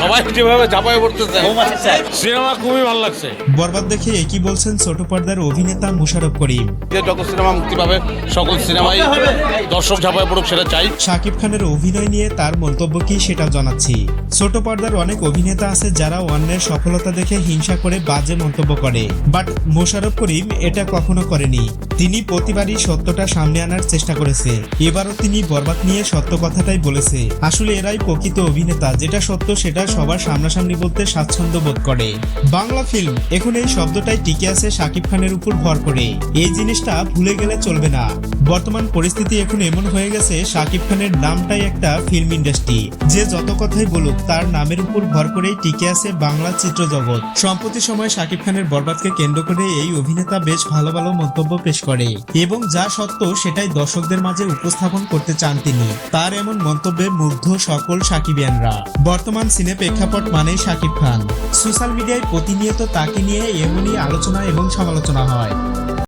সবাই যেভাবে ঝাঁপায় পড়তেছে সিনেমা খুবই ভালো লাগছে। বরবাদ দেখে একই বলছেন ছোট পর্দার অভিনেতা মোশাররফ করিম। যে যত সিনেমা মুক্তি পাবে সকল সিনেমাই দর্শক ঝাঁপায় পড়ুক সেটা চাই। শাকিব খানের অভিনয় নিয়ে তার মন্তব্য কি সেটাও জানাচ্ছি। ছোট পর্দার অনেক অভিনেতা আছে যারা অন্যের সফলতা দেখে হিংসা করে বাজে মন্তব্য করে, বাট মোশাররফ করিম এটা কখনো করেনি। তিনি প্রতিবারই সত্যটা সামনে আনার চেষ্টা করেছে। এবারও তিনি বরবাদ নিয়ে সত্য কথাটাই বলেছে। আসলে এরাই প্রকৃত অভিনেতা, যেটা সত্য সেটা সবার সামনাসামনি বলতে স্বাচ্ছন্দ্য বোধ করে। বাংলা ফিল্ম এখন এই শব্দটাই টিকে আছে শাকিব খানের উপর ভর করে। এই জিনিসটা ভুলে গেলে চলবে না। বর্তমান পরিস্থিতি এখন এমন হয়ে গেছে, শাকিব খানের নামটাই একটা ফিল্ম ইন্ডাস্ট্রি। যে যত কথাই বলুক তার নামের উপর ভর করেই টিকে আছে বাংলা চিত্র জগৎ। সম্প্রতি সময় শাকিব খানের বরবাদকে কেন্দ্র করে এই অভিনেতা বেশ ভালো ভালো মন্তব্য পেশ করে এবং যা সত্য সেটাই দর্শকদের মাঝে উপস্থাপন করতে চান তিনি। তার এমন মন্তব্যে মুগ্ধ সকল সাকিবিয়ানরা। বর্তমান সিনে প্রেক্ষাপট মানেই শাকিব খান। সোশ্যাল মিডিয়ায় প্রতিনিয়ত তাকে নিয়ে এমনই আলোচনা এবং সমালোচনা হয়।